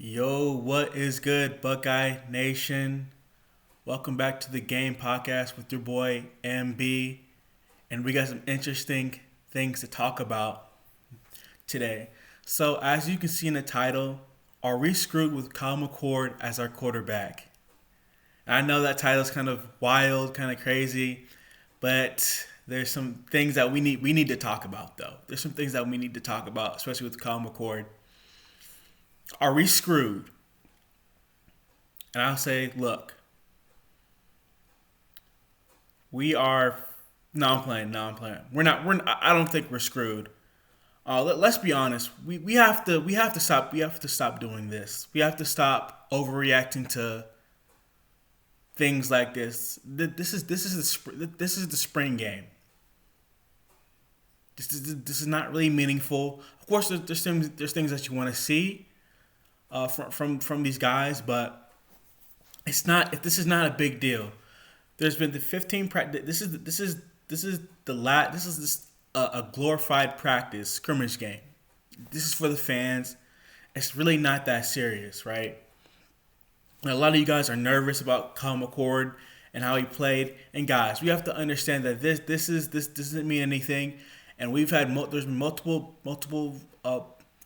Yo, what is good, Buckeye Nation? Welcome back to the Game Podcast with your boy MB, and we got some interesting things to talk about today. So, as you can see in the title, are we screwed with Kyle Mccord as our quarterback? I know that title is kind of wild, kind of crazy, but there's some things that we need to talk about though. There's some things that we need to talk about, especially with Kyle McCord. Are we screwed? And I'll say, look, we are. No, I'm playing. No, I'm playing. We're not. I don't think we're screwed. Let's be honest. We have to stop. We have to stop doing this. We have to stop overreacting to things like this. This is the spring game. This is not really meaningful. Of course, there's things that you want to see from these guys, but it's not. This is not a big deal. There's been the 15 practice. This is a glorified practice scrimmage game. This is for the fans. It's really not that serious, right? And a lot of you guys are nervous about Kyle McCord and how he played. And guys, we have to understand that this doesn't mean anything. And there's been multiple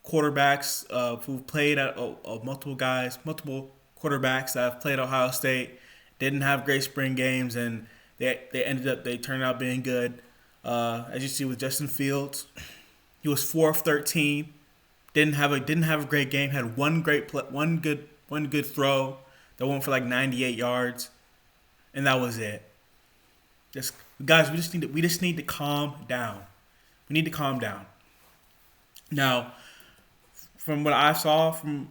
quarterbacks who've played at multiple quarterbacks that have played Ohio State, didn't have great spring games, and they turned out being good. As you see with Justin Fields, he was 4 of 13, didn't have a great game, had one good throw that went for like 98 yards, and that was it. Just guys, we just need to calm down. We need to calm down. Now, from what I saw from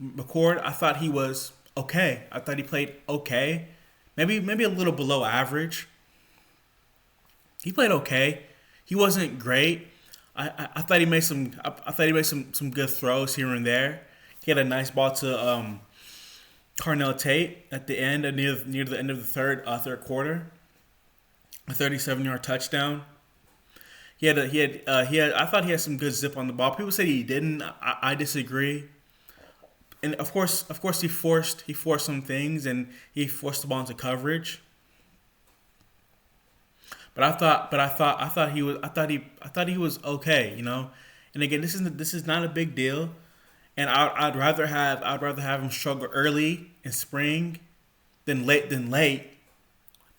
McCord, I thought he was okay. I thought he played okay, maybe a little below average. He played okay. He wasn't great. I thought he made some good throws here and there. He had a nice ball to Carnell Tate at the end, near the end of the third quarter, a 37-yard touchdown. I thought he had some good zip on the ball. People say he didn't. I disagree. And of course, he forced some things, and he forced the ball into coverage. I thought he was okay, you know. And again, this is not a big deal. And I'd rather have him struggle early in spring than than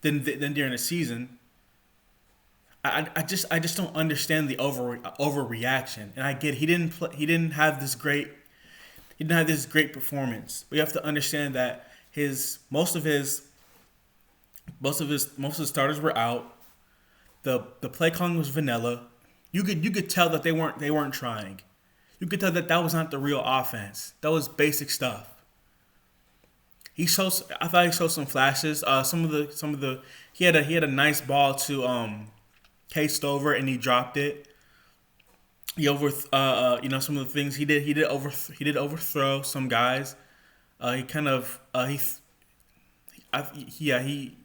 during the season. I just don't understand the overreaction. And I get he didn't have this great performance. But you have to understand that his most of his starters were out. The play calling was vanilla. You could tell that they weren't trying. You could tell that was not the real offense. That was basic stuff. I thought he showed some flashes. He had a nice ball to K Stover, and he dropped it. Some of the things he did overthrow some guys. He kind of I, yeah he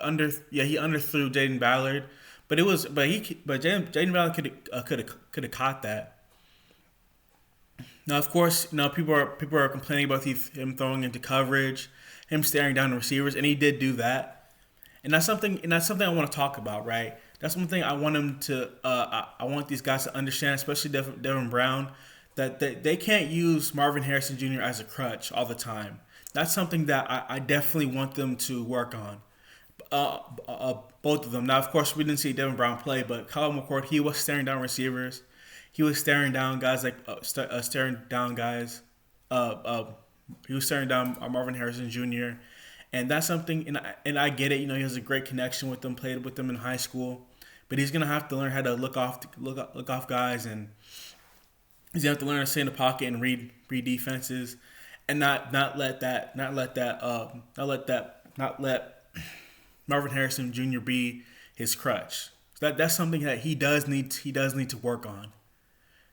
underthrew Jaden Ballard, but Jaden Ballard could have caught that. Now, of course, people are complaining about him throwing into coverage, him staring down the receivers, and he did do that. And that's something I want to talk about, right? That's one thing I want him to. I want these guys to understand, especially Devin Brown, that they can't use Marvin Harrison Jr. as a crutch all the time. That's something that I definitely want them to work on. Both of them. Now, of course, we didn't see Devin Brown play, but Kyle McCord, he was staring down receivers. He was staring down guys staring down guys. He was staring down Marvin Harrison Jr. And that's something, and I get it. You know, he has a great connection with them. Played with them in high school, but he's gonna have to learn how to look off guys, and he's gonna have to learn to stay in the pocket and read defenses, and not let Marvin Harrison Jr. be his crutch. So that's something that he does need to work on.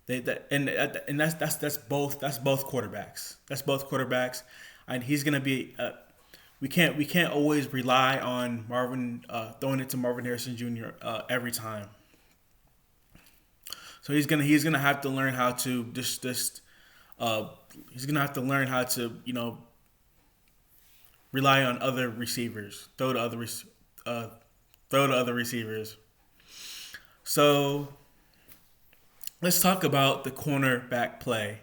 And that's both quarterbacks. That's both quarterbacks, and he's gonna be. We can't always rely on Marvin throwing it to Marvin Harrison Jr. Every time. So he's gonna have to learn how to just Uh, he's gonna have to learn how to rely on other receivers, uh, throw to other receivers. So let's talk about the cornerback play.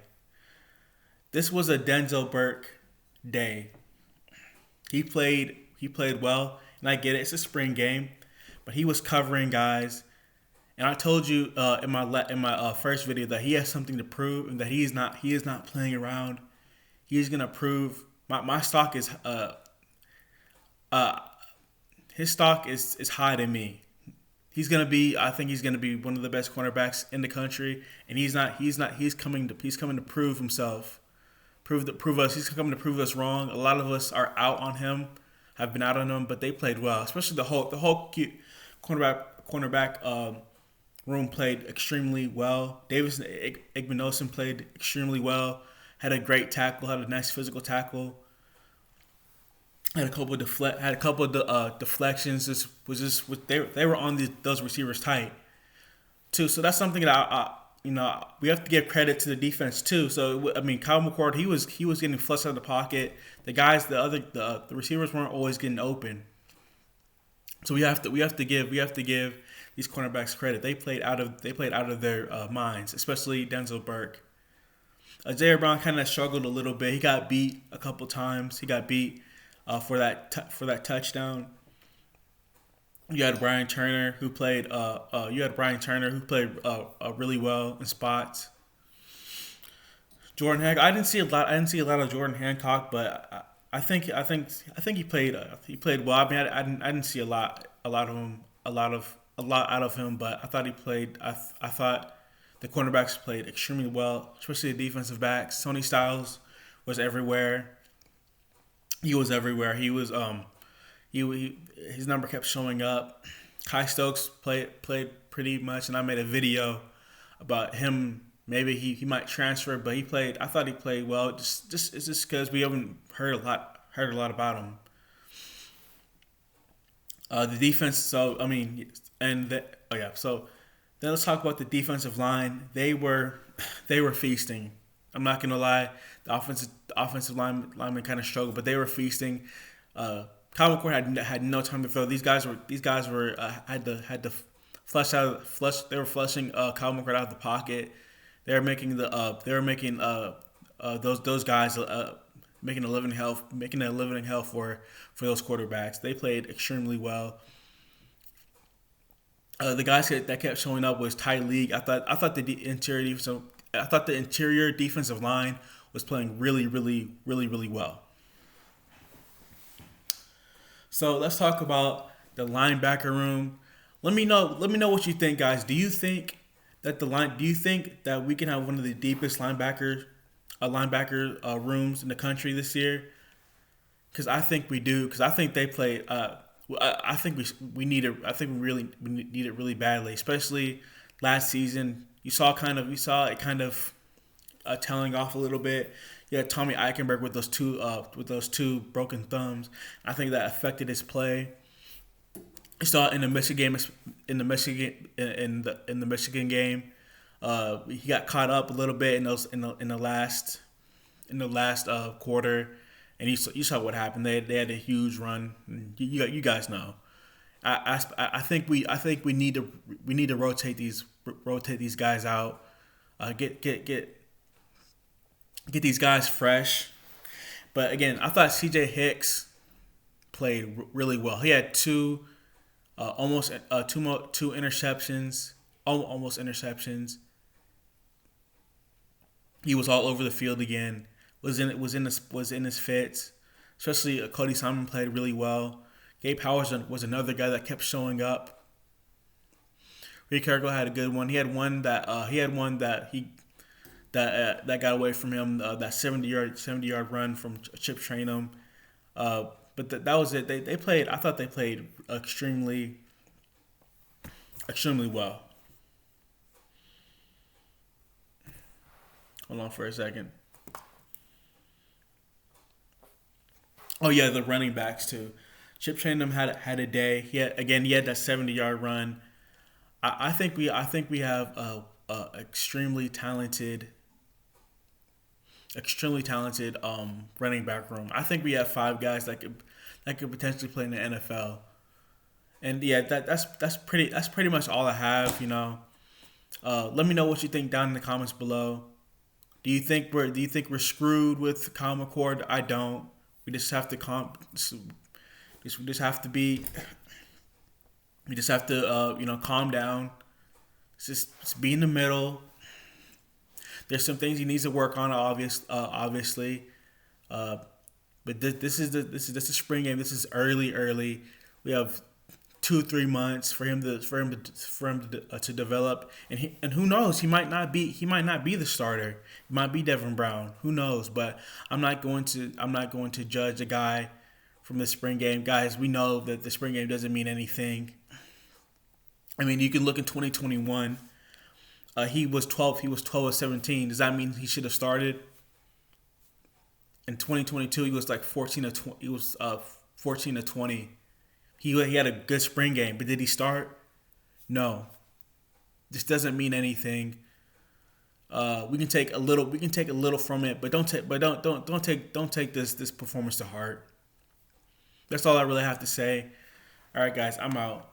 This was a Denzel Burke day. He played well, and I get it. It's a spring game, but he was covering guys. And I told you in my first video that he has something to prove, and that he is not playing around. He's gonna prove. My stock is uh his stock is high to me. I think he's gonna be one of the best cornerbacks in the country, and he's coming to prove himself. He's coming to prove us wrong. A lot of us are out on him, have been out on him, but they played well, especially the whole cute cornerback room played extremely well. Davis and Igmanosin played extremely well. Had a great tackle, had a nice physical tackle. Had a couple of deflections. They were on those receivers tight too. So that's something that we have to give credit to the defense too. So I mean, Kyle Mccord, he was getting flushed out of the pocket. The receivers weren't always getting open. So we have to give these cornerbacks credit. They played out of their minds, especially Denzel Burke. Jair Brown kind of struggled a little bit. He got beat a couple times. He got beat for that touchdown. You had Brian Turner who played. Really well in spots. Jordan Hancock. I didn't see a lot of Jordan Hancock, but I think he played well. I mean, I didn't see a lot of him, a lot out of him, but I thought he played. I thought the cornerbacks played extremely well, especially the defensive backs. Tony Styles was everywhere. He was everywhere. His number kept showing up. Kai Stokes played pretty much, and I made a video about him. Maybe he might transfer, but he played. I thought he played well. It's just because we haven't heard a lot about him. The defense. So I mean, oh yeah. So then let's talk about the defensive line. They were feasting. I'm not gonna lie. The offensive linemen kind of struggled, but they were feasting. Kyle McCord had no time to throw. These guys were had to flush. They were flushing Kyle McCord out of the pocket. Those guys making a living hell for those quarterbacks. They played extremely well. The guys that kept showing up was Ty League. I thought the interior defensive line was playing really, really, really, really well. So let's talk about the linebacker room. Let me know what you think, guys. Do you think that we can have one of the deepest linebacker rooms in the country this year? Because I think we do. Because I think they play. I think we need it. I think we need it really badly, especially last season. You saw it kind of tailing off a little bit. You had Tommy Eichenberg with those two broken thumbs. I think that affected his play. You saw it in the Michigan game. He got caught up a little bit in the last quarter, and you saw what happened. They had a huge run. You guys know. I think we need to rotate these guys out. Get these guys fresh. But again, I thought C.J. Hicks played really well. He had two interceptions, almost interceptions. He was all over the field again. Was in his fits. Especially Cody Simon played really well. Gabe Powers was another guy that kept showing up. Rick Cargill had a good one. He had one that got away from him. That 70-yard run from Chip Trainum. But that was it. They played. I thought they played extremely well. Hold on for a second. Oh yeah, the running backs too. Chip Trainum had a day. He had that 70-yard run. I think we have a extremely talented extremely talented running back room. I think we have five guys that could potentially play in the NFL. And yeah, that's pretty much all I have. Let me know what you think down in the comments below. Do you think we're screwed with Kyle McCord? I don't. We just have to we just have to be we just have to calm down. Just be in the middle. There's some things he needs to work on, obviously. Uh, but this is the spring game. This is early. We have 2 3 months for him to develop, and who knows, he might not be the starter. He might be Devin Brown. Who knows? But I'm not going to judge a guy from the spring game. Guys, we know that the spring game doesn't mean anything. I mean, you can look in 2021. He was 12. He was 12 of 17. Does that mean he should have started? In 2022, he was like 14 of 20. He was 14 of 20. He had a good spring game, but did he start? No. This doesn't mean anything. We can take a little. We can take a little from it, but don't take this performance to heart. That's all I really have to say. All right, guys, I'm out.